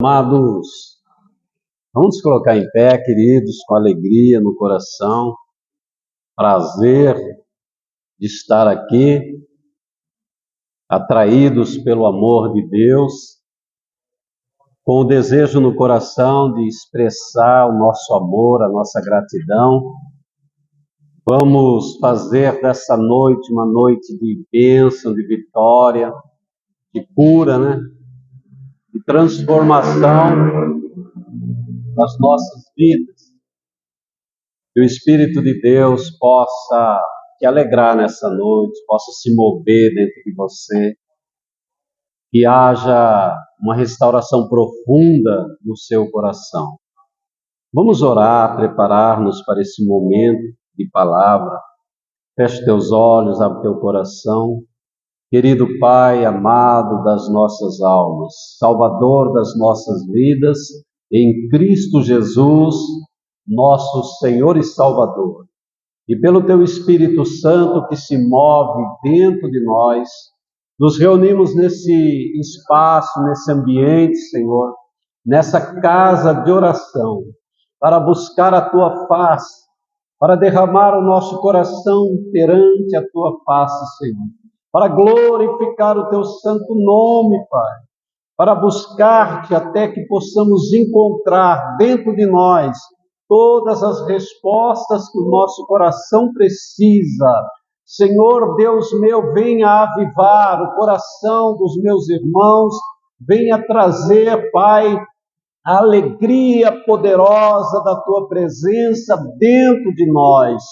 Amados, vamos nos colocar em pé, queridos, com alegria no coração, prazer de estar aqui, atraídos pelo amor de Deus, com o desejo no coração de expressar o nosso amor, a nossa gratidão. Vamos fazer dessa noite uma noite de bênção, de vitória, de cura, de transformação das nossas vidas. Que o Espírito de Deus possa te alegrar nessa noite, possa se mover dentro de você, que haja uma restauração profunda no seu coração. Vamos orar, preparar-nos para esse momento de palavra. Feche teus olhos, abre teu coração. Querido Pai, amado das nossas almas, Salvador das nossas vidas, em Cristo Jesus, nosso Senhor e Salvador, e pelo Teu Espírito Santo que se move dentro de nós, nos reunimos nesse espaço, nesse ambiente, Senhor, nessa casa de oração, para buscar a Tua face, para derramar o nosso coração perante a Tua face, Senhor, para glorificar o Teu santo nome, Pai, para buscar-te até que possamos encontrar dentro de nós todas as respostas que o nosso coração precisa. Senhor Deus meu, venha avivar o coração dos meus irmãos, venha trazer, Pai, a alegria poderosa da Tua presença dentro de nós.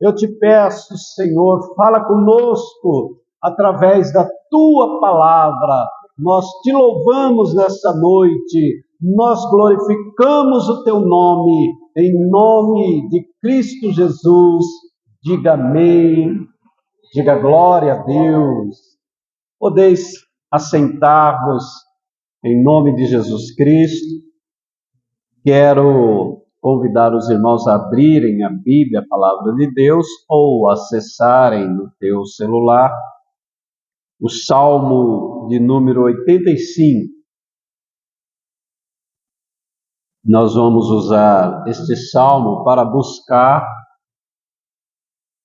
Eu te peço, Senhor, fala conosco através da Tua palavra. Nós te louvamos nessa noite, nós glorificamos o Teu nome, em nome de Cristo Jesus. Diga amém, diga glória a Deus. Podeis assentar-vos em nome de Jesus Cristo. Quero convidar os irmãos a abrirem a Bíblia, a Palavra de Deus, ou acessarem no teu celular o Salmo de número 85. Nós vamos usar este Salmo para buscar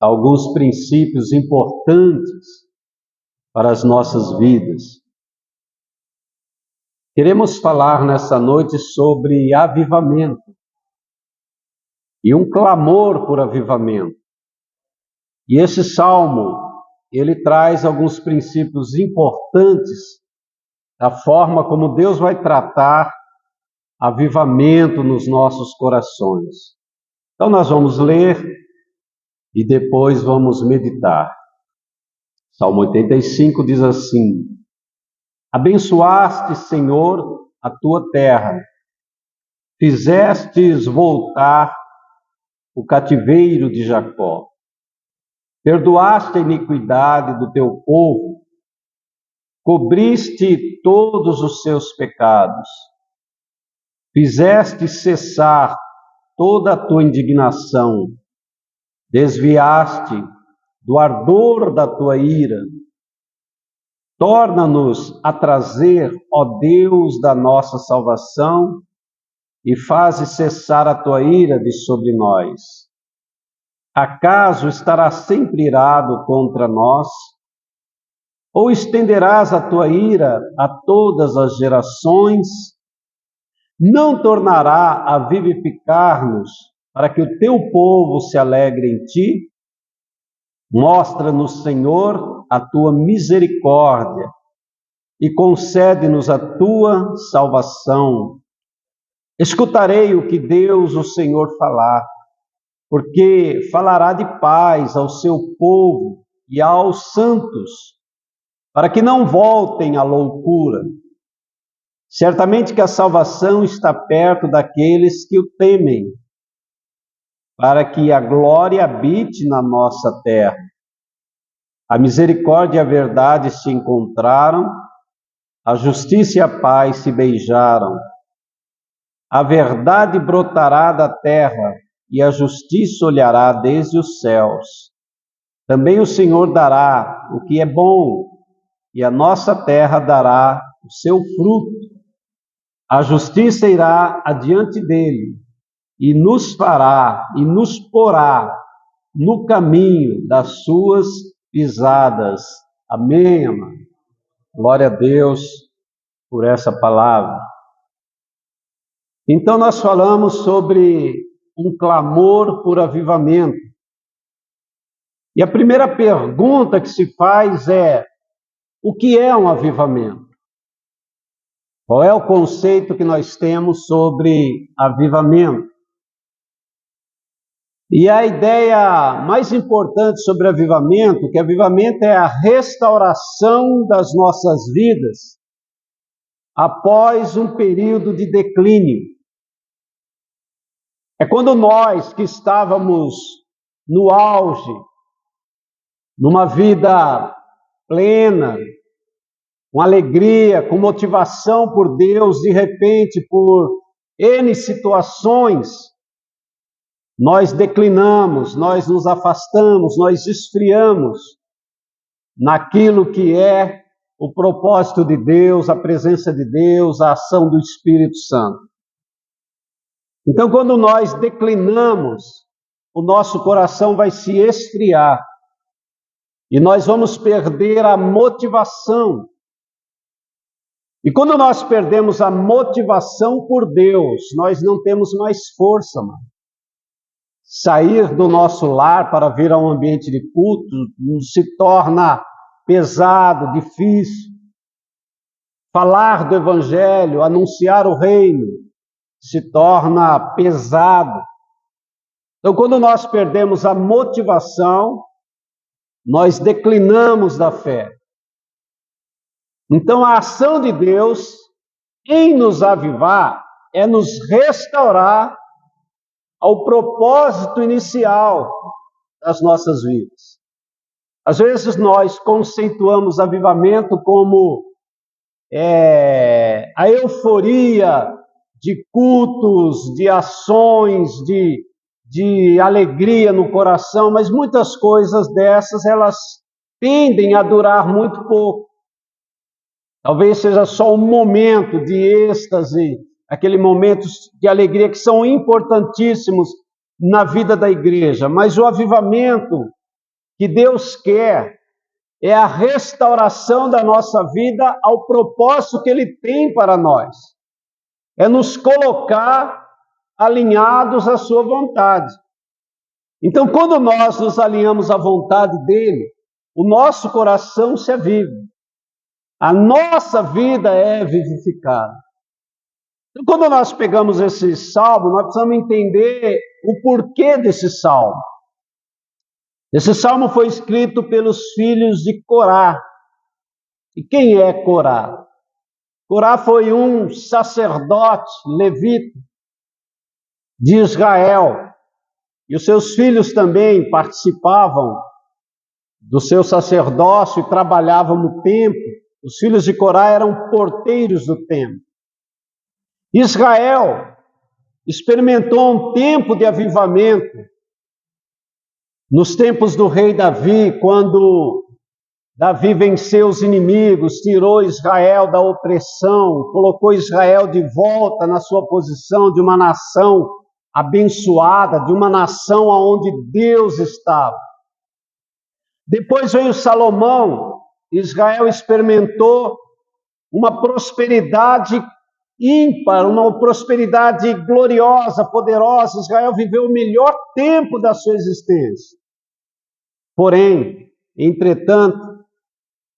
alguns princípios importantes para as nossas vidas. Queremos falar nessa noite sobre avivamento e um clamor por avivamento. E esse salmo, ele traz alguns princípios importantes da forma como Deus vai tratar avivamento nos nossos corações. Então nós vamos ler e depois vamos meditar. Salmo 85 diz assim: Abençoaste, Senhor, a tua terra, fizestes voltar o cativeiro de Jacó, perdoaste a iniquidade do teu povo, cobriste todos os seus pecados, fizeste cessar toda a tua indignação, desviaste do ardor da tua ira. Torna-nos a trazer, ó Deus da nossa salvação, e faze cessar a tua ira de sobre nós. Acaso estarás sempre irado contra nós? Ou estenderás a tua ira a todas as gerações? Não tornará a vivificar-nos para que o teu povo se alegre em ti? Mostra-nos, Senhor, a tua misericórdia e concede-nos a tua salvação. Escutarei o que Deus, o Senhor, falar, porque falará de paz ao seu povo e aos santos, para que não voltem à loucura. Certamente que a salvação está perto daqueles que o temem, para que a glória habite na nossa terra. A misericórdia e a verdade se encontraram, a justiça e a paz se beijaram. A verdade brotará da terra e a justiça olhará desde os céus. Também o Senhor dará o que é bom, e a nossa terra dará o seu fruto. A justiça irá adiante dele e nos fará e nos porá no caminho das suas pisadas. Amém, amado? Glória a Deus por essa palavra. Então nós falamos sobre um clamor por avivamento. E a primeira pergunta que se faz é: o que é um avivamento? Qual é o conceito que nós temos sobre avivamento? E a ideia mais importante sobre avivamento, que avivamento é a restauração das nossas vidas após um período de declínio. É quando nós que estávamos no auge, numa vida plena, com alegria, com motivação por Deus, de repente, por N situações, nós declinamos, nós nos afastamos, nós esfriamos naquilo que é o propósito de Deus, a presença de Deus, a ação do Espírito Santo. Então, quando nós declinamos, o nosso coração vai se esfriar e nós vamos perder a motivação. E quando nós perdemos a motivação por Deus, nós não temos mais força, mano. Sair do nosso lar para vir a um ambiente de culto se torna pesado, difícil. Falar do Evangelho, anunciar o reino, se torna pesado. Então, quando nós perdemos a motivação, nós declinamos da fé. Então, a ação de Deus em nos avivar é nos restaurar ao propósito inicial das nossas vidas. Às vezes nós conceituamos avivamento como a euforia de cultos, de ações, de alegria no coração, mas muitas coisas dessas, elas tendem a durar muito pouco. Talvez seja só um momento de êxtase, aquele momento de alegria que são importantíssimos na vida da igreja, mas o avivamento que Deus quer é a restauração da nossa vida ao propósito que Ele tem para nós. É nos colocar alinhados à sua vontade. Então, quando nós nos alinhamos à vontade dEle, o nosso coração se aviva. A nossa vida é vivificada. Então, quando nós pegamos esse salmo, nós precisamos entender o porquê desse salmo. Esse salmo foi escrito pelos filhos de Corá. E quem é Corá? Corá foi um sacerdote levita de Israel. E os seus filhos também participavam do seu sacerdócio e trabalhavam no templo. Os filhos de Corá eram porteiros do templo. Israel experimentou um tempo de avivamento nos tempos do rei Davi, quando Davi venceu os inimigos, tirou Israel da opressão, colocou Israel de volta na sua posição de uma nação abençoada, de uma nação onde Deus estava. Depois veio Salomão, Israel experimentou uma prosperidade ímpar, uma prosperidade gloriosa, poderosa. Israel viveu o melhor tempo da sua existência. Porém, entretanto,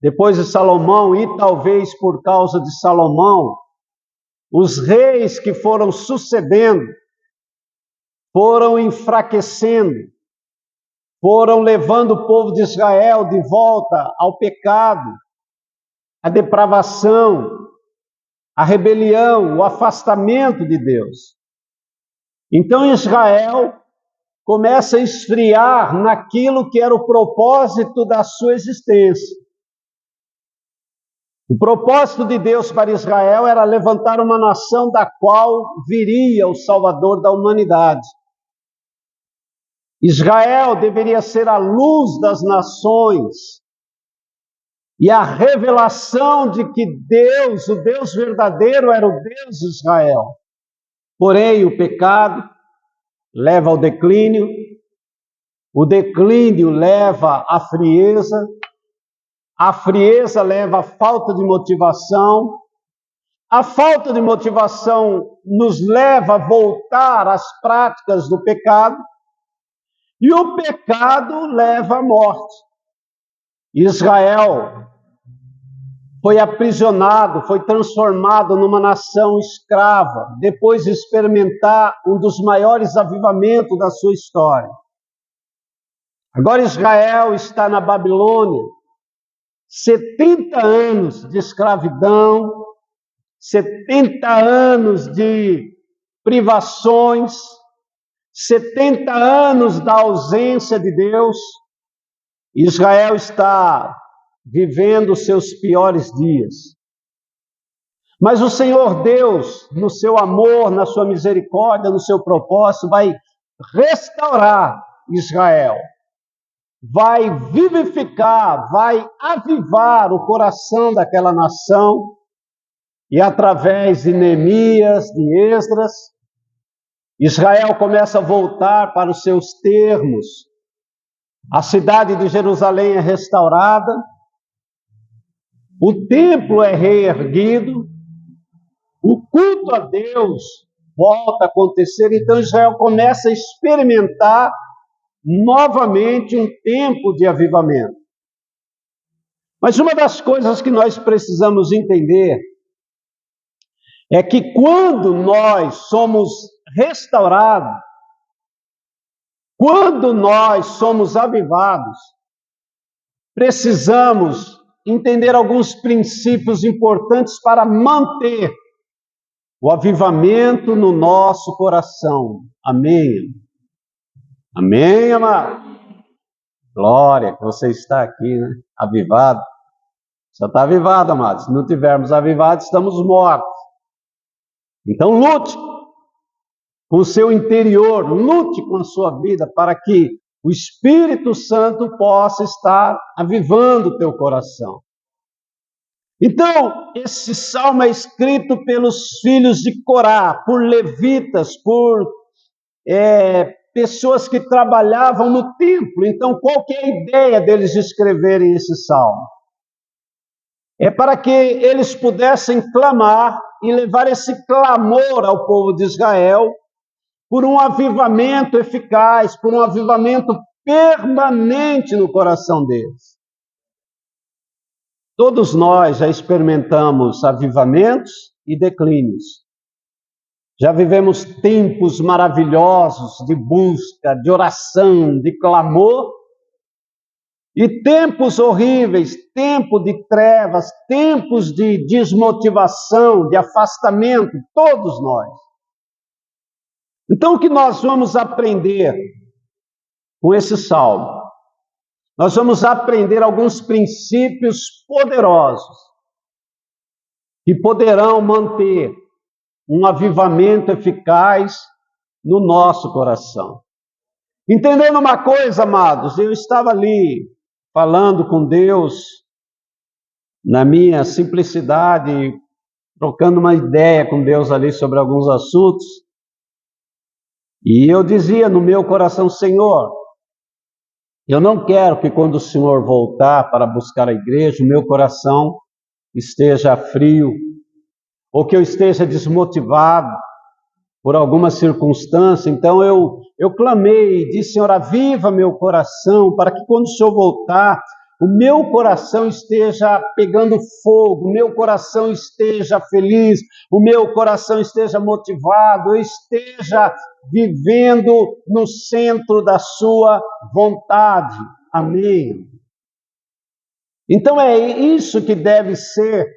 depois de Salomão, e talvez por causa de Salomão, os reis que foram sucedendo foram enfraquecendo, foram levando o povo de Israel de volta ao pecado, à depravação, à rebelião, o afastamento de Deus. Então Israel começa a esfriar naquilo que era o propósito da sua existência. O propósito de Deus para Israel era levantar uma nação da qual viria o Salvador da humanidade. Israel deveria ser a luz das nações, e a revelação de que Deus, o Deus verdadeiro, era o Deus de Israel. Porém, o pecado leva ao declínio, o declínio leva à frieza, a frieza leva à falta de motivação, a falta de motivação nos leva a voltar às práticas do pecado, e o pecado leva à morte. Israel foi aprisionado, foi transformado numa nação escrava, depois de experimentar um dos maiores avivamentos da sua história. Agora Israel está na Babilônia, 70 anos de escravidão, 70 anos de privações, 70 anos da ausência de Deus. Israel está vivendo os seus piores dias. Mas o Senhor Deus, no seu amor, na sua misericórdia, no seu propósito, vai restaurar Israel, vai vivificar, vai avivar o coração daquela nação, e através de Neemias, de Esdras, Israel começa a voltar para os seus termos. A cidade de Jerusalém é restaurada, o templo é reerguido, o culto a Deus volta a acontecer. Então Israel começa a experimentar novamente um tempo de avivamento. Mas uma das coisas que nós precisamos entender é que quando nós somos restaurados, quando nós somos avivados, precisamos entender alguns princípios importantes para manter o avivamento no nosso coração. Amém? Amém, amado? Glória que você está aqui, né? Avivado. Você está avivado, amado. Se não tivermos avivado, estamos mortos. Então lute com o seu interior, lute com a sua vida para que o Espírito Santo possa estar avivando o teu coração. Então, esse salmo é escrito pelos filhos de Corá, por levitas, por pessoas que trabalhavam no templo. Então, qual que é a ideia deles escreverem esse salmo? É para que eles pudessem clamar e levar esse clamor ao povo de Israel por um avivamento eficaz, por um avivamento permanente no coração deles. Todos nós já experimentamos avivamentos e declínios. Já vivemos tempos maravilhosos de busca, de oração, de clamor, e tempos horríveis, tempo de trevas, tempos de desmotivação, de afastamento, todos nós. Então, o que nós vamos aprender com esse salmo? Nós vamos aprender alguns princípios poderosos que poderão manter um avivamento eficaz no nosso coração. Entendendo uma coisa, amados, eu estava ali falando com Deus, na minha simplicidade, trocando uma ideia com Deus ali sobre alguns assuntos, e eu dizia no meu coração: Senhor, eu não quero que quando o Senhor voltar para buscar a igreja, o meu coração esteja frio, ou que eu esteja desmotivado por alguma circunstância. Então eu clamei e disse: Senhor, aviva meu coração, para que quando o Senhor voltar, o meu coração esteja pegando fogo, o meu coração esteja feliz, o meu coração esteja motivado, eu esteja vivendo no centro da sua vontade. Amém? Então é isso que deve ser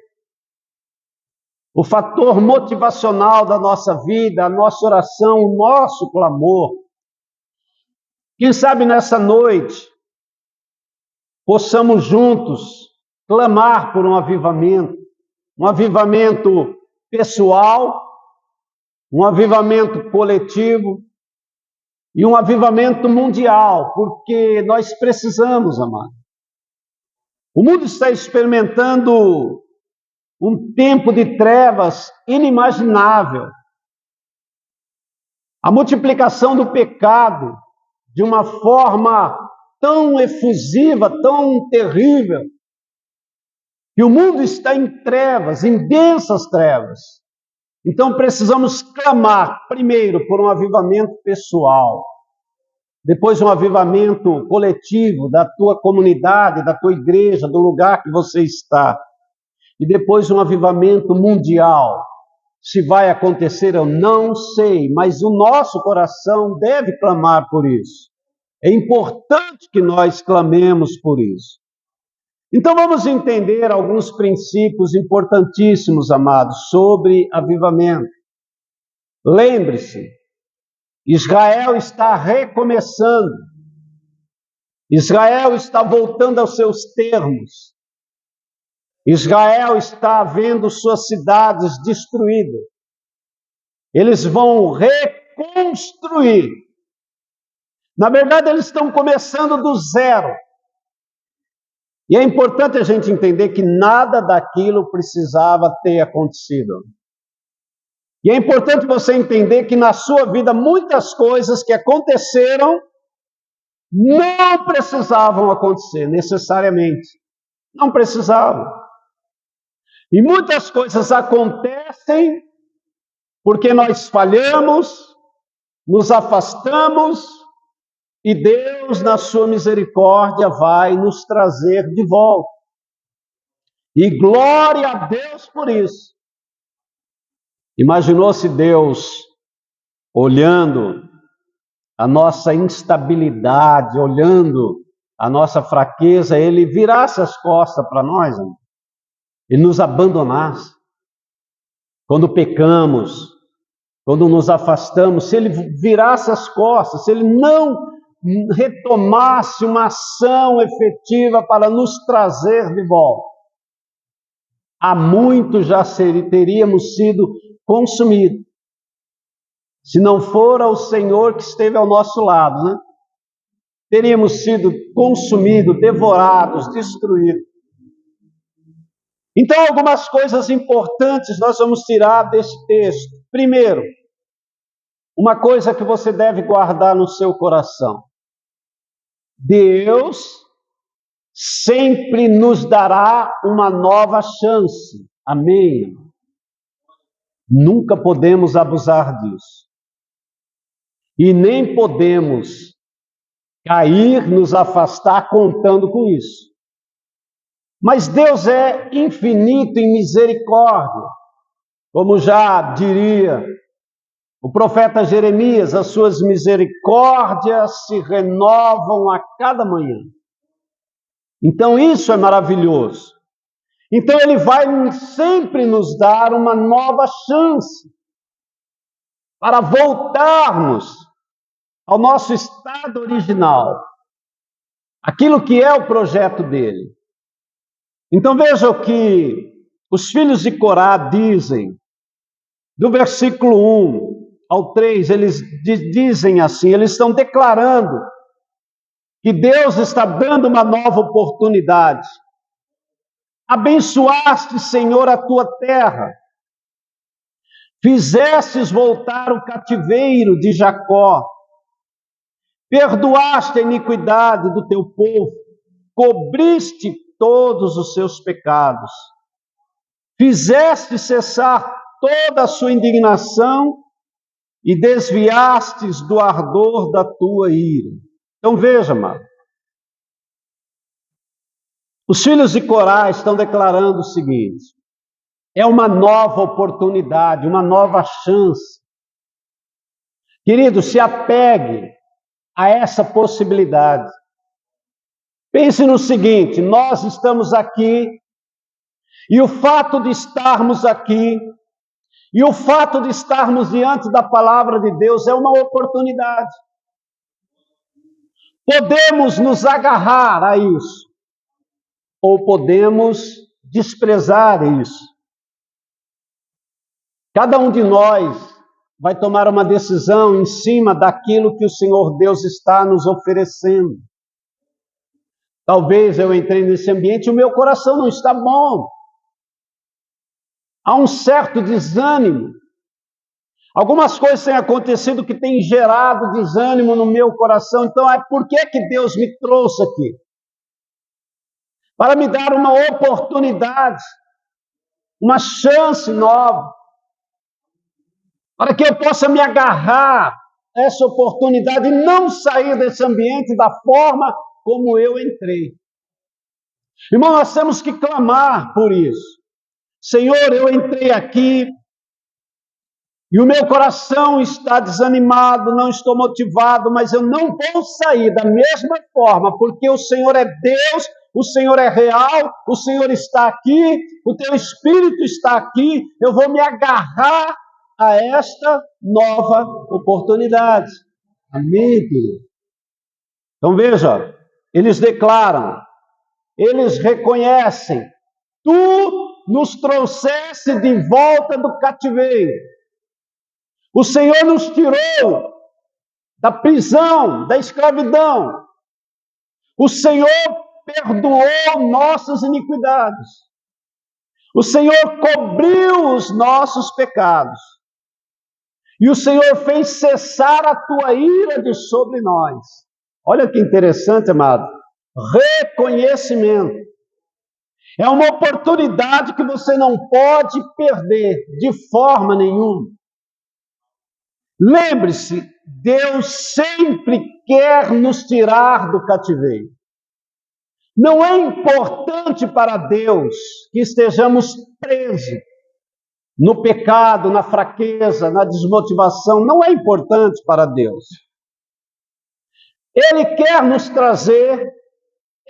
o fator motivacional da nossa vida, a nossa oração, o nosso clamor. Quem sabe nessa noite possamos juntos clamar por um avivamento pessoal, um avivamento coletivo e um avivamento mundial, porque nós precisamos, amado. O mundo está experimentando um tempo de trevas inimaginável. A multiplicação do pecado de uma forma tão efusiva, tão terrível, que o mundo está em trevas, em densas trevas. Então precisamos clamar, primeiro, por um avivamento pessoal, depois um avivamento coletivo da tua comunidade, da tua igreja, do lugar que você está, e depois um avivamento mundial. Se vai acontecer, eu não sei, mas o nosso coração deve clamar por isso. É importante que nós clamemos por isso. Então vamos entender alguns princípios importantíssimos, amados, sobre avivamento. Lembre-se, Israel está recomeçando. Israel está voltando aos seus termos. Israel está vendo suas cidades destruídas. Eles vão reconstruir. Na verdade, eles estão começando do zero. E é importante a gente entender que nada daquilo precisava ter acontecido. E é importante você entender que na sua vida muitas coisas que aconteceram não precisavam acontecer necessariamente. Não precisavam. E muitas coisas acontecem porque nós falhamos, nos afastamos, e Deus, na sua misericórdia, vai nos trazer de volta. E glória a Deus por isso. Imaginou se Deus, olhando a nossa instabilidade, olhando a nossa fraqueza, Ele virasse as costas para nós, né? Ele nos abandonasse. Quando pecamos, quando nos afastamos, se Ele virasse as costas, se Ele não retomasse uma ação efetiva para nos trazer de volta, há muito já teríamos sido consumidos. Se não fora o Senhor que esteve ao nosso lado, né? Teríamos sido consumidos, devorados, destruídos. Então, algumas coisas importantes nós vamos tirar desse texto. Primeiro, uma coisa que você deve guardar no seu coração. Deus sempre nos dará uma nova chance. Amém? Nunca podemos abusar disso. E nem podemos cair, nos afastar contando com isso. Mas Deus é infinito em misericórdia. Como já diria o profeta Jeremias, as suas misericórdias se renovam a cada manhã. Então isso é maravilhoso. Então Ele vai sempre nos dar uma nova chance para voltarmos ao nosso estado original, aquilo que é o projeto dele. Então veja o que os filhos de Corá dizem, do versículo 1 ao 3, eles dizem assim, eles estão declarando que Deus está dando uma nova oportunidade. Abençoaste, Senhor, a tua terra, fizestes voltar o cativeiro de Jacó, perdoaste a iniquidade do teu povo, cobriste todos os seus pecados, fizeste cessar toda a sua indignação e desviastes do ardor da tua ira. Então veja, amado, os filhos de Corá estão declarando o seguinte: é uma nova oportunidade, uma nova chance. Querido, se apegue a essa possibilidade. Pense no seguinte: nós estamos aqui, e o fato de estarmos aqui, e o fato de estarmos diante da palavra de Deus é uma oportunidade. Podemos nos agarrar a isso, ou podemos desprezar isso. Cada um de nós vai tomar uma decisão em cima daquilo que o Senhor Deus está nos oferecendo. Talvez eu entrei nesse ambiente e o meu coração não está bom. Há um certo desânimo. Algumas coisas têm acontecido que têm gerado desânimo no meu coração. Então, por que Deus me trouxe aqui? Para me dar uma oportunidade, uma chance nova, para que eu possa me agarrar a essa oportunidade e não sair desse ambiente da forma como eu entrei. Irmão, nós temos que clamar por isso. Senhor, eu entrei aqui e o meu coração está desanimado, não estou motivado, mas eu não vou sair da mesma forma, porque o Senhor é Deus, o Senhor é real, o Senhor está aqui, o teu Espírito está aqui, eu vou me agarrar a esta nova oportunidade. Amém, querido? Então veja, eles declaram, eles reconhecem, tu nos trouxeste de volta do cativeiro. O Senhor nos tirou da prisão, da escravidão. O Senhor perdoou nossas iniquidades. O Senhor cobriu os nossos pecados. E o Senhor fez cessar a tua ira de sobre nós. Olha que interessante, amado. Reconhecimento. É uma oportunidade que você não pode perder de forma nenhuma. Lembre-se, Deus sempre quer nos tirar do cativeiro. Não é importante para Deus que estejamos presos no pecado, na fraqueza, na desmotivação. Não é importante para Deus. Ele quer nos trazer,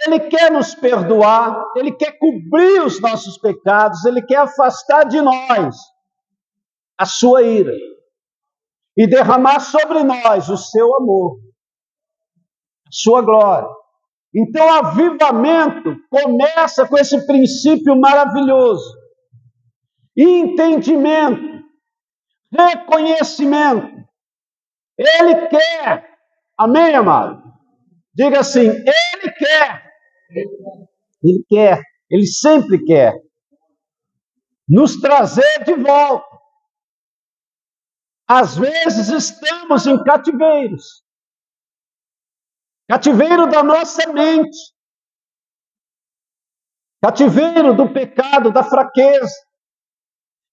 Ele quer nos perdoar, Ele quer cobrir os nossos pecados, Ele quer afastar de nós a sua ira e derramar sobre nós o seu amor, a sua glória. Então, o avivamento começa com esse princípio maravilhoso. Entendimento, reconhecimento. Ele quer, amém, amado? Diga assim, Ele quer. Ele quer, Ele sempre quer nos trazer de volta. Às vezes estamos em cativeiros. Cativeiro da nossa mente. Cativeiro do pecado, da fraqueza.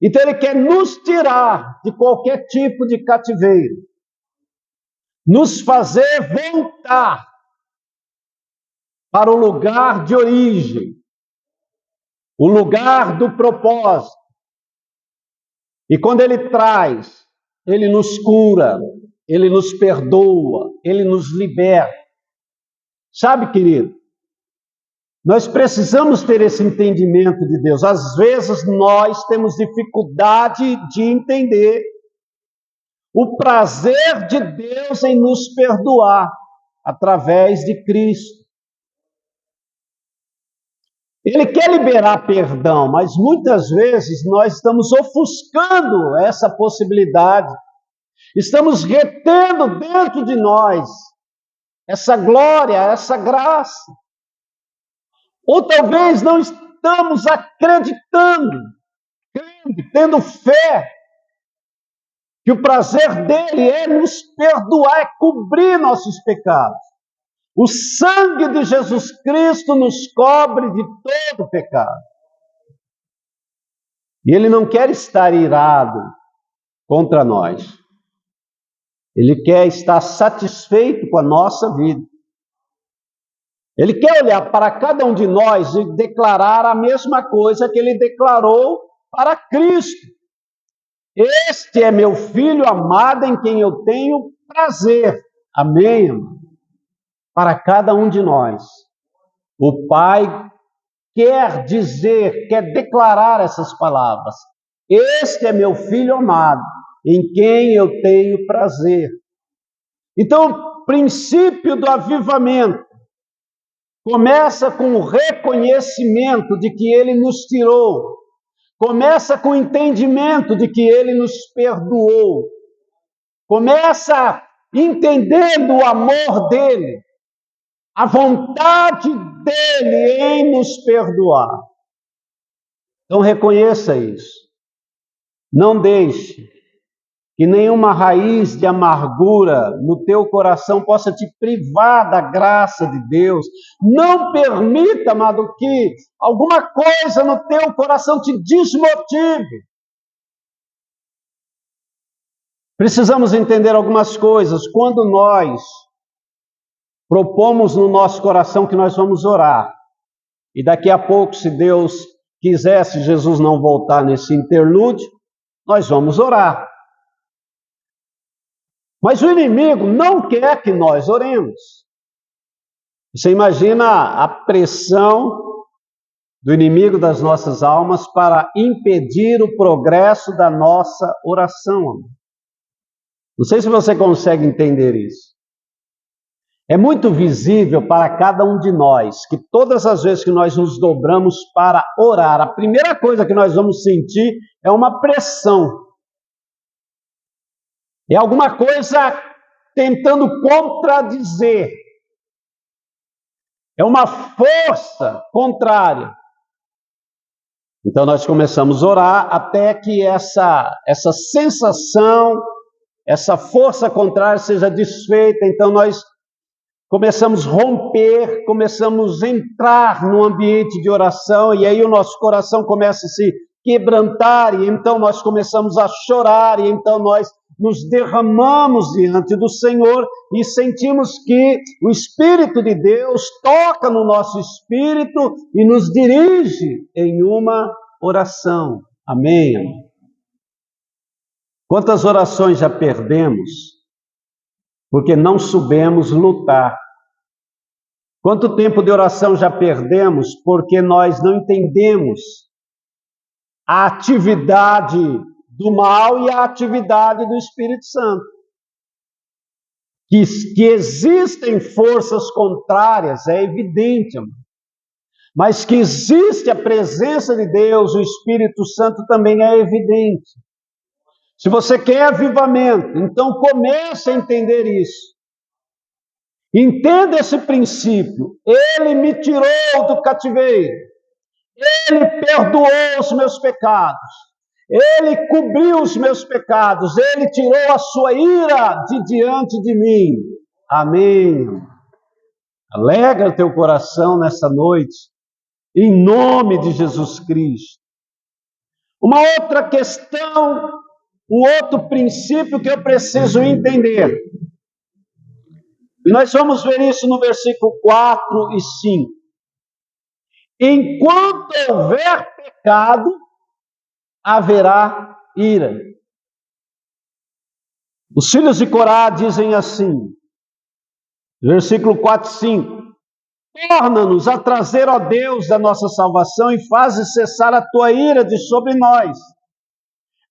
Então Ele quer nos tirar de qualquer tipo de cativeiro. Nos fazer voltar para o lugar de origem. O lugar do propósito. E quando Ele traz, Ele nos cura, Ele nos perdoa, Ele nos liberta. Sabe, querido, nós precisamos ter esse entendimento de Deus. Às vezes nós temos dificuldade de entender o prazer de Deus em nos perdoar através de Cristo. Ele quer liberar perdão, mas muitas vezes nós estamos ofuscando essa possibilidade. Estamos retendo dentro de nós essa glória, essa graça. Ou talvez não estamos acreditando, crendo, tendo fé, que o prazer dele é nos perdoar, é cobrir nossos pecados. O sangue de Jesus Cristo nos cobre de todo pecado. E Ele não quer estar irado contra nós. Ele quer estar satisfeito com a nossa vida. Ele quer olhar para cada um de nós e declarar a mesma coisa que Ele declarou para Cristo. Este é meu filho amado em quem eu tenho prazer. Amém, irmão? Para cada um de nós. O Pai quer dizer, quer declarar essas palavras. Este é meu filho amado, em quem eu tenho prazer. Então, o princípio do avivamento começa com o reconhecimento de que Ele nos tirou. Começa com o entendimento de que Ele nos perdoou. Começa entendendo o amor dEle. a vontade dele em nos perdoar. Então reconheça isso. Não deixe que nenhuma raiz de amargura no teu coração possa te privar da graça de Deus. Não permita, amado, que alguma coisa no teu coração te desmotive. Precisamos entender algumas coisas. Quando nós propomos no nosso coração que nós vamos orar, e daqui a pouco, se Deus quiser, se Jesus não voltar nesse interlúdio, nós vamos orar. Mas o inimigo não quer que nós oremos. Você imagina a pressão do inimigo das nossas almas para impedir o progresso da nossa oração. Não sei se você consegue entender isso. É muito visível para cada um de nós que todas as vezes que nós nos dobramos para orar, a primeira coisa que nós vamos sentir é uma pressão. É alguma coisa tentando contradizer. É uma força contrária. Então nós começamos a orar até que essa sensação, essa força contrária seja desfeita. Então nós começamos a romper, começamos a entrar no ambiente de oração, e aí o nosso coração começa a se quebrantar, e então nós começamos a chorar, e então nós nos derramamos diante do Senhor e sentimos que o Espírito de Deus toca no nosso espírito e nos dirige em uma oração. Amém? Quantas orações já perdemos porque não soubemos lutar? Quanto tempo de oração já perdemos porque nós não entendemos a atividade do mal e a atividade do Espírito Santo? Que existem forças contrárias, é evidente, amor. Mas que existe a presença de Deus, o Espírito Santo, também é evidente. Se você quer avivamento, então comece a entender isso. Entenda esse princípio. Ele me tirou do cativeiro. Ele perdoou os meus pecados. Ele cobriu os meus pecados. Ele tirou a sua ira de diante de mim. Amém. Alegra o teu coração nessa noite, em nome de Jesus Cristo. Uma outra questão, um outro princípio que eu preciso entender. E nós vamos ver isso no versículo 4 e 5. Enquanto houver pecado, haverá ira. Os filhos de Corá dizem assim, versículo 4 e 5. Torna-nos a trazer, ó Deus, da nossa salvação e faze cessar a tua ira de sobre nós.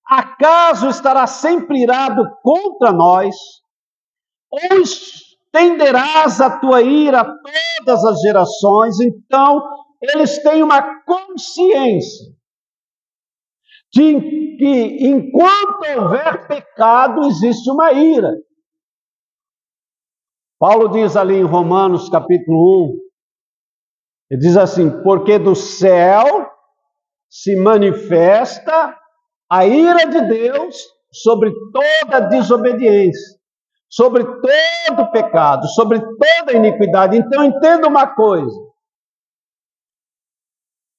Acaso estará sempre irado contra nós? Ou estenderás a tua ira a todas as gerações? Então, eles têm uma consciência de que enquanto houver pecado, existe uma ira. Paulo diz ali em Romanos capítulo 1, ele diz assim, porque do céu se manifesta a ira de Deus sobre toda desobediência, sobre todo pecado, sobre toda iniquidade. Então entenda uma coisa,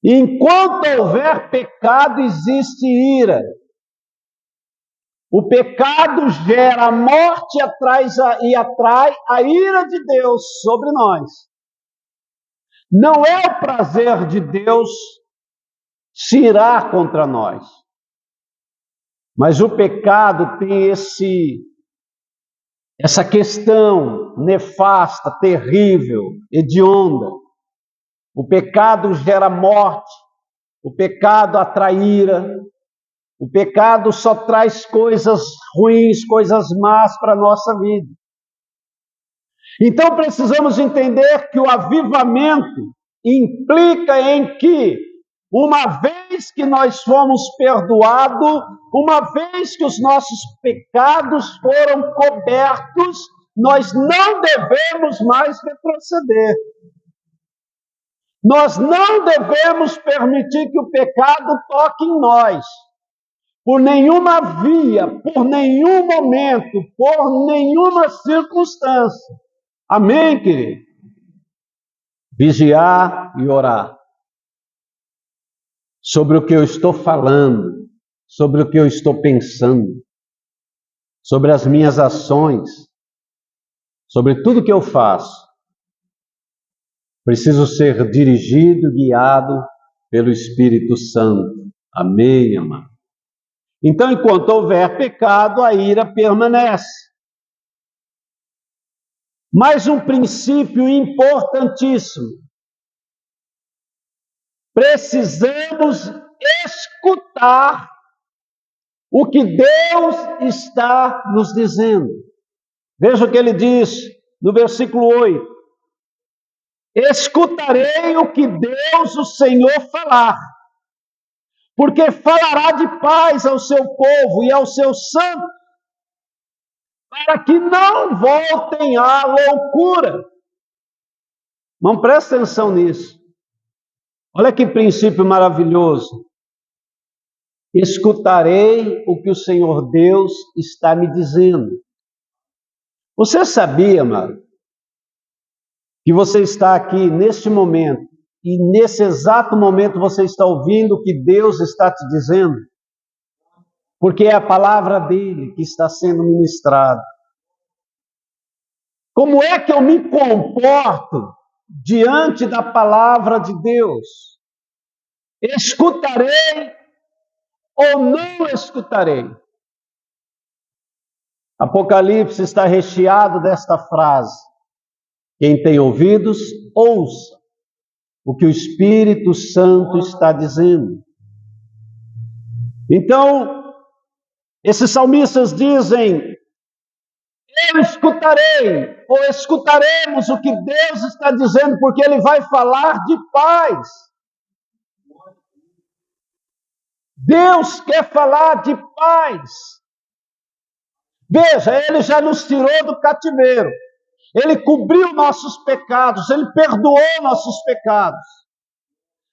enquanto houver pecado, existe ira. O pecado gera a morte e atrai a ira de Deus sobre nós. Não é o prazer de Deus se irar contra nós. Mas o pecado tem essa questão nefasta, terrível, hedionda. O pecado gera morte, o pecado atrai ira, o pecado só traz coisas ruins, coisas más para a nossa vida. Então precisamos entender que o avivamento implica em que, uma vez que nós fomos perdoados, uma vez que os nossos pecados foram cobertos, nós não devemos mais retroceder. Nós não devemos permitir que o pecado toque em nós, por nenhuma via, por nenhum momento, por nenhuma circunstância. Amém, querido? Vigiar e orar sobre o que eu estou falando, sobre o que eu estou pensando, sobre as minhas ações, sobre tudo que eu faço. Preciso ser dirigido, guiado pelo Espírito Santo. Amém, amado? Então, enquanto houver pecado, a ira permanece. Mais um princípio importantíssimo. Precisamos escutar o que Deus está nos dizendo. Veja o que ele diz no versículo 8. Escutarei o que Deus, o Senhor, falar, porque falará de paz ao seu povo e aos seus santos, para que não voltem à loucura. Não presta atenção nisso. Olha que princípio maravilhoso. Escutarei o que o Senhor Deus está me dizendo. Você sabia, amado, que você está aqui neste momento, e nesse exato momento você está ouvindo o que Deus está te dizendo? Porque é a palavra dele que está sendo ministrada. Como é que eu me comporto diante da palavra de Deus? Escutarei ou não escutarei? Apocalipse está recheado desta frase. Quem tem ouvidos, ouça o que o Espírito Santo está dizendo. Então, esses salmistas dizem: eu escutarei, ou escutaremos o que Deus está dizendo, porque Ele vai falar de paz. Deus quer falar de paz. Veja, Ele já nos tirou do cativeiro. Ele cobriu nossos pecados, Ele perdoou nossos pecados.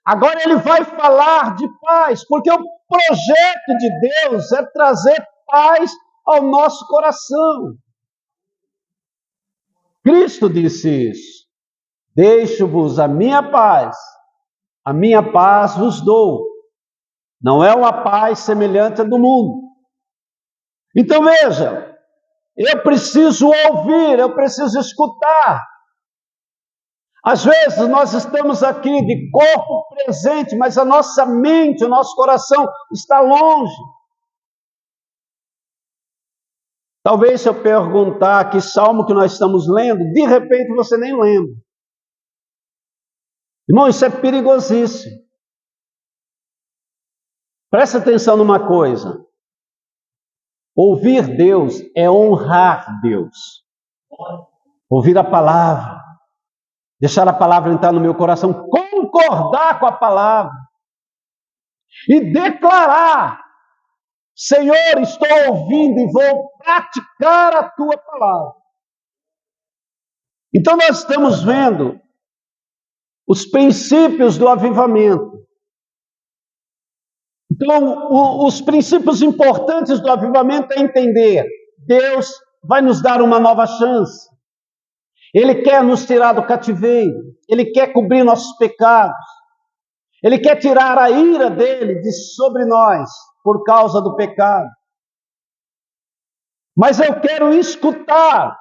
Agora Ele vai falar de paz, porque o projeto de Deus é trazer paz ao nosso coração. Cristo disse isso. Deixo-vos a minha paz vos dou. Não é uma paz semelhante à do mundo. Então veja, eu preciso ouvir, eu preciso escutar. Às vezes nós estamos aqui de corpo presente, mas a nossa mente, o nosso coração está longe. Talvez se eu perguntar que salmo que nós estamos lendo, de repente você nem lembra. Irmão, isso é perigosíssimo. Presta atenção numa coisa. Ouvir Deus é honrar Deus. Ouvir a palavra. Deixar a palavra entrar no meu coração. Concordar com a palavra. E declarar: Senhor, estou ouvindo e vou praticar a tua palavra. Então nós estamos vendo os princípios do avivamento. Então, os princípios importantes do avivamento é entender: Deus vai nos dar uma nova chance. Ele quer nos tirar do cativeiro. Ele quer cobrir nossos pecados. Ele quer tirar a ira dele de sobre nós por causa do pecado. Mas eu quero escutar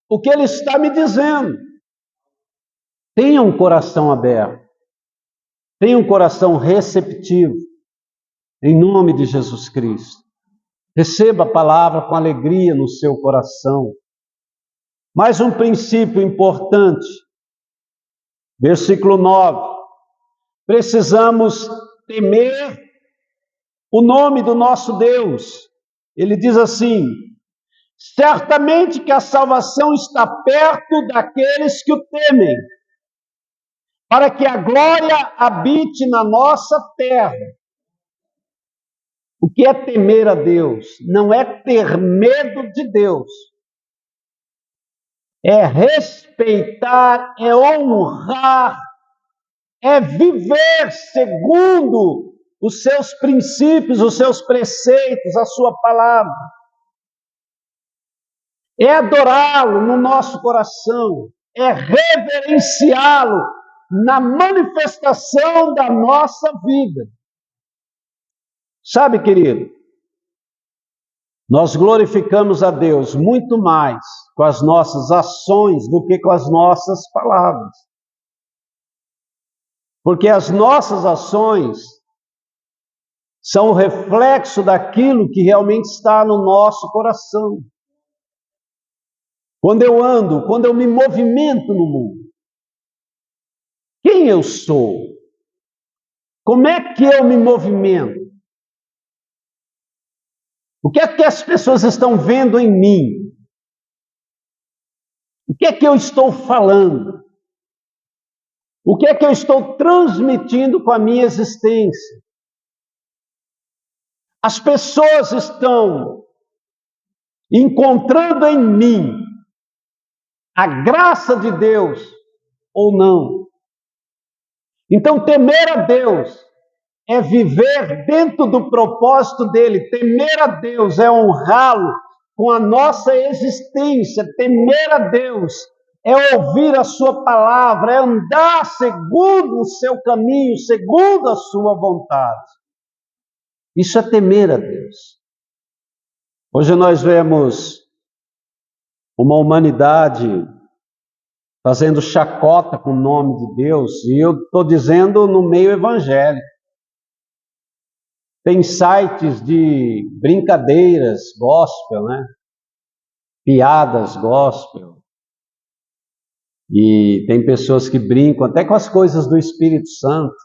o que ele está me dizendo. Tenha um coração aberto. Tenha um coração receptivo. Em nome de Jesus Cristo. Receba a palavra com alegria no seu coração. Mais um princípio importante. Versículo 9. Precisamos temer o nome do nosso Deus. Ele diz assim: certamente que a salvação está perto daqueles que o temem, para que a glória habite na nossa terra. O que é temer a Deus? Não é ter medo de Deus. é respeitar, é honrar, é viver segundo os seus princípios, os seus preceitos, a sua palavra. É adorá-lo no nosso coração, é reverenciá-lo na manifestação da nossa vida. Sabe, querido, nós glorificamos a Deus muito mais com as nossas ações do que com as nossas palavras. Porque as nossas ações são o reflexo daquilo que realmente está no nosso coração. Quando eu ando, quando eu me movimento no mundo, quem eu sou? Como é que eu me movimento? O que é que as pessoas estão vendo em mim? O que é que eu estou falando? O que é que eu estou transmitindo com a minha existência? As pessoas estão encontrando em mim a graça de Deus ou não? Então, temer a Deus é viver dentro do propósito dele. Temer a Deus é honrá-lo com a nossa existência. Temer a Deus é ouvir a sua palavra, é andar segundo o seu caminho, segundo a sua vontade. Isso é temer a Deus. Hoje nós vemos uma humanidade fazendo chacota com o nome de Deus, e eu estou dizendo no meio evangélico. Tem sites de brincadeiras gospel, né? Piadas gospel. E tem pessoas que brincam até com as coisas do Espírito Santo.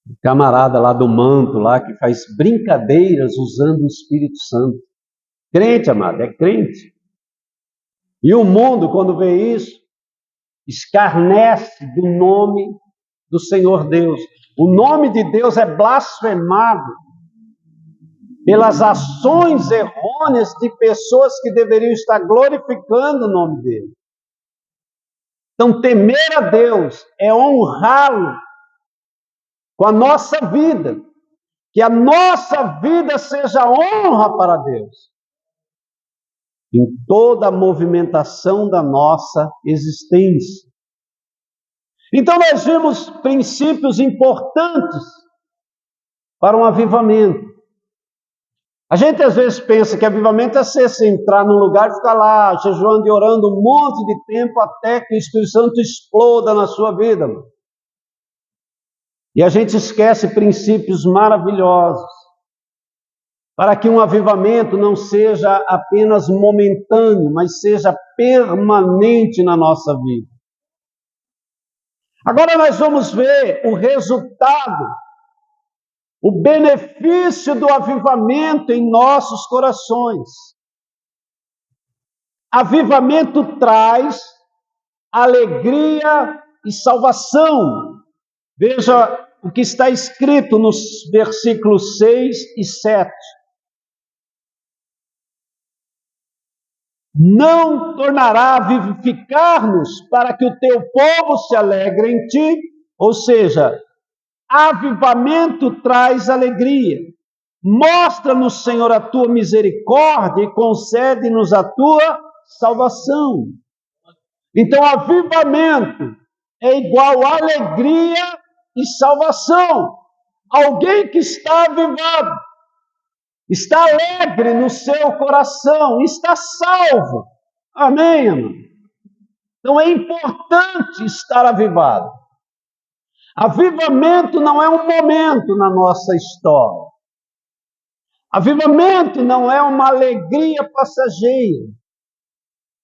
O camarada lá do manto, lá, que faz brincadeiras usando o Espírito Santo. Crente, amado, é crente. E o mundo, quando vê isso, escarnece do nome do Senhor Deus. O nome de Deus é blasfemado pelas ações errôneas de pessoas que deveriam estar glorificando o nome dele. Então, temer a Deus é honrá-lo com a nossa vida, que a nossa vida seja honra para Deus, em toda a movimentação da nossa existência. Então, nós vimos princípios importantes para um avivamento. A gente às vezes pensa que avivamento é você entrar num lugar e ficar lá jejuando e orando um monte de tempo até que o Espírito Santo exploda na sua vida. E a gente esquece princípios maravilhosos para que um avivamento não seja apenas momentâneo, mas seja permanente na nossa vida. Agora nós vamos ver o resultado, o benefício do avivamento em nossos corações. Avivamento traz alegria e salvação. Veja o que está escrito nos versículos 6 e 7. Não tornará a vivificar-nos para que o teu povo se alegre em ti, ou seja, avivamento traz alegria. Mostra-nos, Senhor, a tua misericórdia e concede-nos a tua salvação. Então, avivamento é igual a alegria e salvação. Alguém que está avivado, está alegre no seu coração, está salvo. Amém, irmão? Então é importante estar avivado. Avivamento não é um momento na nossa história. Avivamento não é uma alegria passageira.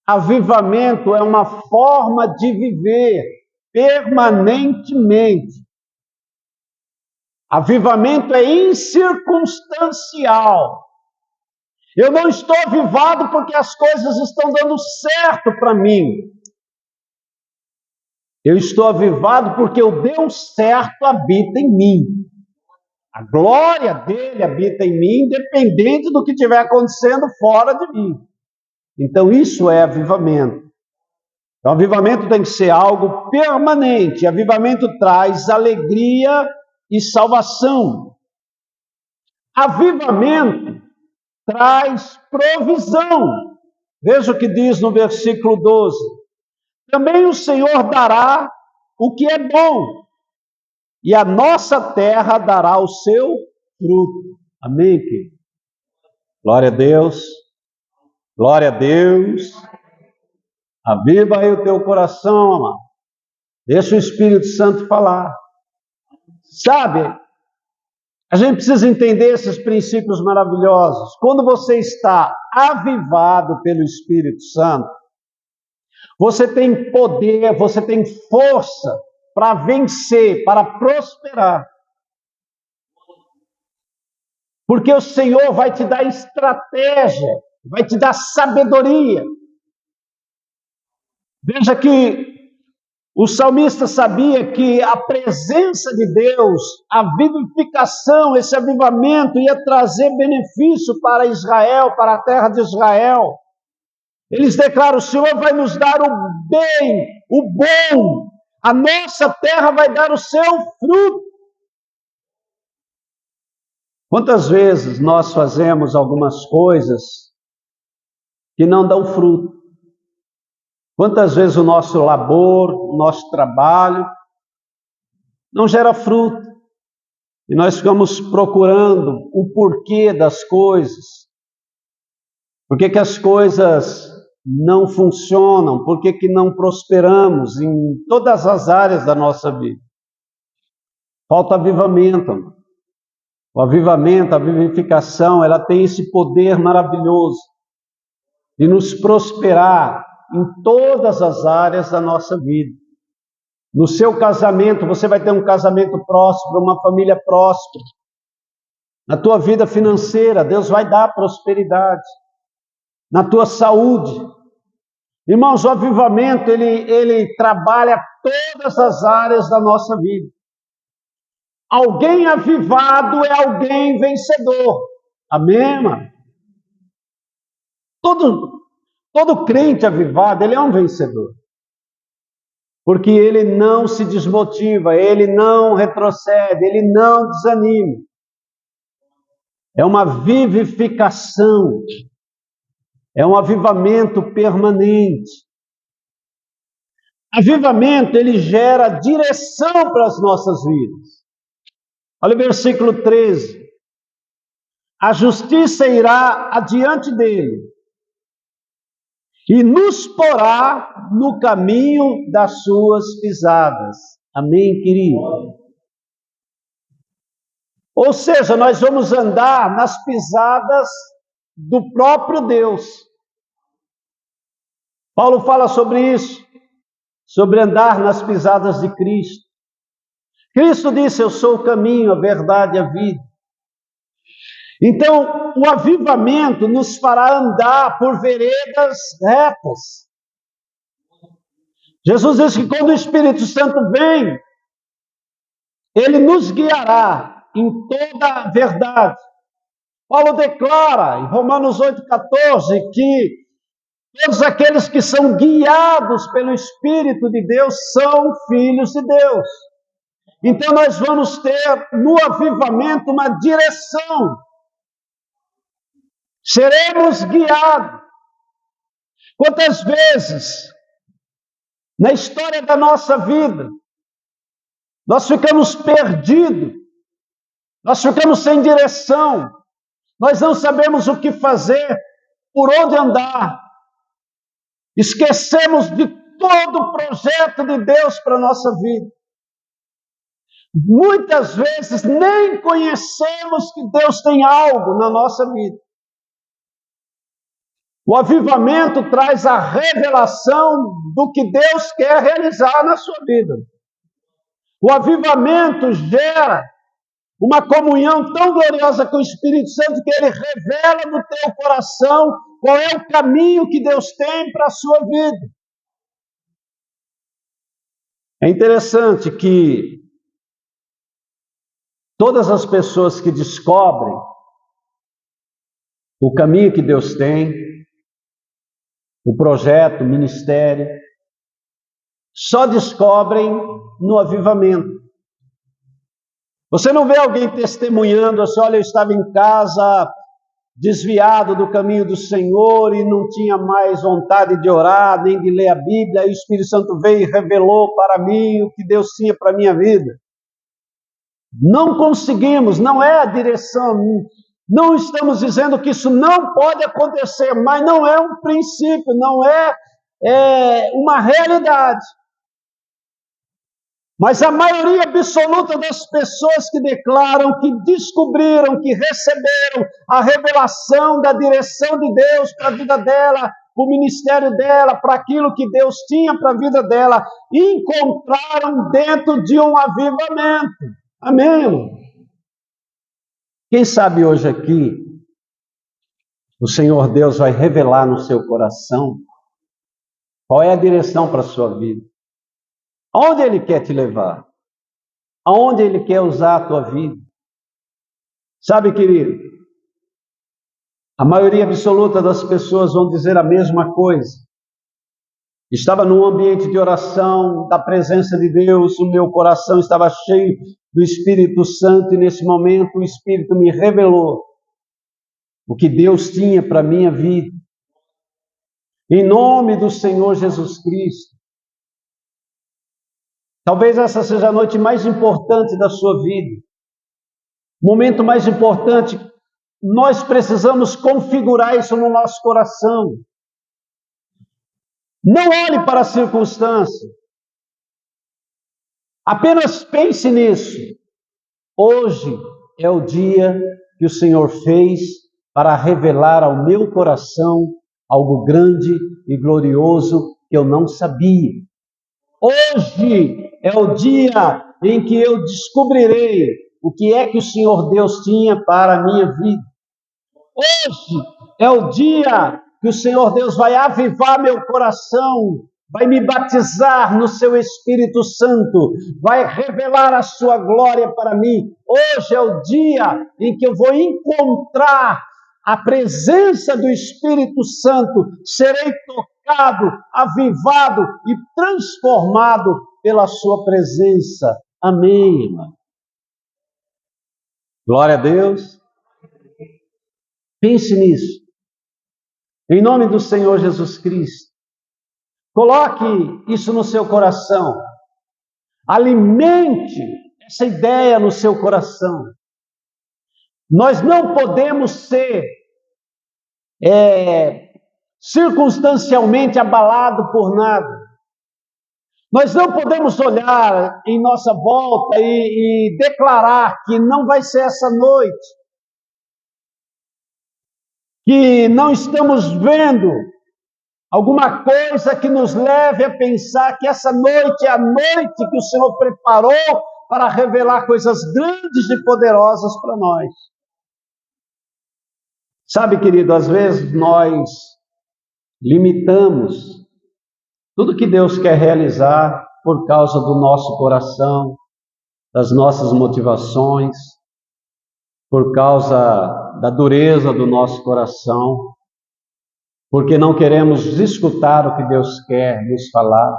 Avivamento é uma forma de viver permanentemente. Avivamento é incircunstancial. Eu não estou avivado porque as coisas estão dando certo para mim. Eu estou avivado porque o Deus certo habita em mim. A glória dele habita em mim, independente do que estiver acontecendo fora de mim. Então isso é avivamento. Então, avivamento tem que ser algo permanente. Avivamento traz alegria e salvação. Avivamento traz provisão. Veja o que diz no versículo 12. Também o Senhor dará o que é bom, e a nossa terra dará o seu fruto. Amém, querido? Glória a Deus. Glória a Deus. Aviva aí o teu coração, amado. Deixa o Espírito Santo falar. Sabe, a gente precisa entender esses princípios maravilhosos. Quando você está avivado pelo Espírito Santo, você tem poder, você tem força para vencer, para prosperar. Porque o Senhor vai te dar estratégia, vai te dar sabedoria. Veja que o salmista sabia que a presença de Deus, a vivificação, esse avivamento ia trazer benefício para Israel, para a terra de Israel. Eles declaram: o Senhor vai nos dar o bem, o bom, a nossa terra vai dar o seu fruto. Quantas vezes nós fazemos algumas coisas que não dão fruto? Quantas vezes o nosso labor, o nosso trabalho não gera fruto? E nós ficamos procurando o porquê das coisas. Por que as coisas não funcionam? Por que não prosperamos em todas as áreas da nossa vida? Falta avivamento, amor. O avivamento, a vivificação, ela tem esse poder maravilhoso de nos prosperar em todas as áreas da nossa vida. No seu casamento, você vai ter um casamento próspero, uma família próspera. Na tua vida financeira, Deus vai dar prosperidade. Na tua saúde. Irmãos, o avivamento, ele trabalha todas as áreas da nossa vida. Alguém avivado é alguém vencedor. Amém, mano? Todo crente avivado, ele é um vencedor. Porque ele não se desmotiva, ele não retrocede, ele não desanima. É uma vivificação, é um avivamento permanente. Avivamento, ele gera direção para as nossas vidas. Olha o versículo 13. A justiça irá adiante dele e nos porá no caminho das suas pisadas. Amém, querido? Ou seja, nós vamos andar nas pisadas do próprio Deus. Paulo fala sobre isso, sobre andar nas pisadas de Cristo. Cristo disse: eu sou o caminho, a verdade e a vida. Então, o avivamento nos fará andar por veredas retas. Jesus disse que quando o Espírito Santo vem, ele nos guiará em toda a verdade. Paulo declara em Romanos 8,14 que todos aqueles que são guiados pelo Espírito de Deus são filhos de Deus. Então nós vamos ter no avivamento uma direção. Seremos guiados. Quantas vezes na história da nossa vida nós ficamos perdidos, nós ficamos sem direção, nós não sabemos o que fazer, por onde andar, esquecemos de todo o projeto de Deus para a nossa vida. Muitas vezes nem conhecemos que Deus tem algo na nossa vida. O avivamento traz a revelação do que Deus quer realizar na sua vida. O avivamento gera uma comunhão tão gloriosa com o Espírito Santo que ele revela no teu coração qual é o caminho que Deus tem para a sua vida. É interessante que todas as pessoas que descobrem o caminho que Deus tem, o projeto, o ministério, só descobrem no avivamento. Você não vê alguém testemunhando assim, olha, eu estava em casa desviado do caminho do Senhor e não tinha mais vontade de orar, nem de ler a Bíblia, e o Espírito Santo veio e revelou para mim o que Deus tinha para a minha vida. Não conseguimos, não é a direção, não estamos dizendo que isso não pode acontecer, mas não é um princípio, não é uma realidade. Mas a maioria absoluta das pessoas que declaram, que descobriram, que receberam a revelação da direção de Deus para a vida dela, para o ministério dela, para aquilo que Deus tinha para a vida dela, encontraram dentro de um avivamento. Amém? Quem sabe hoje aqui, o Senhor Deus vai revelar no seu coração qual é a direção para a sua vida. Aonde Ele quer te levar? Aonde Ele quer usar a tua vida? Sabe, querido, a maioria absoluta das pessoas vão dizer a mesma coisa. Estava num ambiente de oração, da presença de Deus, o meu coração estava cheio do Espírito Santo e nesse momento o Espírito me revelou o que Deus tinha para a minha vida. Em nome do Senhor Jesus Cristo. Talvez essa seja a noite mais importante da sua vida. O momento mais importante, nós precisamos configurar isso no nosso coração. Não olhe para a circunstância. Apenas pense nisso. Hoje é o dia que o Senhor fez para revelar ao meu coração algo grande e glorioso que eu não sabia. Hoje é o dia em que eu descobrirei o que é que o Senhor Deus tinha para a minha vida. Hoje é o dia que o Senhor Deus vai avivar meu coração, vai me batizar no seu Espírito Santo, vai revelar a sua glória para mim. Hoje é o dia em que eu vou encontrar a presença do Espírito Santo, serei tocado, avivado e transformado pela sua presença. Amém, irmão. Glória a Deus. Pense nisso. Em nome do Senhor Jesus Cristo. Coloque isso no seu coração. Alimente essa ideia no seu coração. Nós não podemos ser circunstancialmente abalados por nada. Nós não podemos olhar em nossa volta e declarar que não vai ser essa noite, que não estamos vendo alguma coisa que nos leve a pensar que essa noite é a noite que o Senhor preparou para revelar coisas grandes e poderosas para nós. Sabe, querido, às vezes nós limitamos tudo que Deus quer realizar por causa do nosso coração, das nossas motivações, por causa da dureza do nosso coração, porque não queremos escutar o que Deus quer nos falar,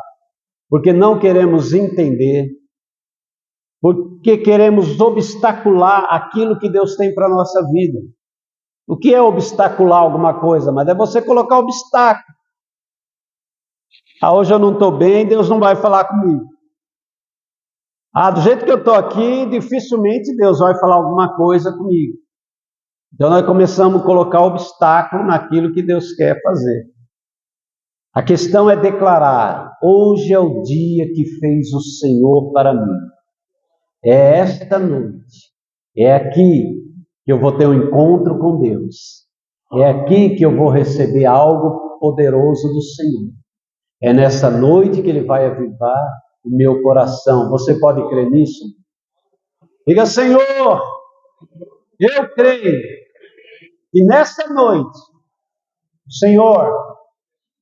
porque não queremos entender, porque queremos obstacular aquilo que Deus tem para a nossa vida. O que é obstacular alguma coisa? Mas é você colocar obstáculo. Ah, hoje eu não estou bem, Deus não vai falar comigo. Ah, do jeito que eu estou aqui, dificilmente Deus vai falar alguma coisa comigo. Então nós começamos a colocar obstáculo naquilo que Deus quer fazer. A questão é declarar: hoje é o dia que fez o Senhor para mim. É esta noite. É aqui que eu vou ter um encontro com Deus. É aqui que eu vou receber algo poderoso do Senhor. É nessa noite que Ele vai avivar o meu coração. Você pode crer nisso? Diga: Senhor, eu creio que nessa noite o Senhor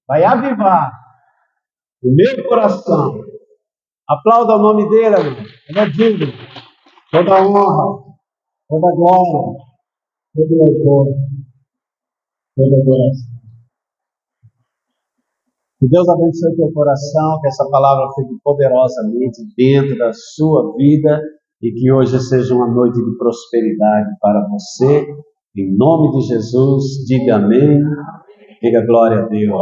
vai avivar o meu coração. Aplauda o nome dele, amor. Ele é digno. Toda honra, toda glória, todo louvor, toda adoração. Que Deus abençoe teu coração, que essa palavra fique poderosamente dentro da sua vida e que hoje seja uma noite de prosperidade para você. Em nome de Jesus, diga amém, diga glória a Deus.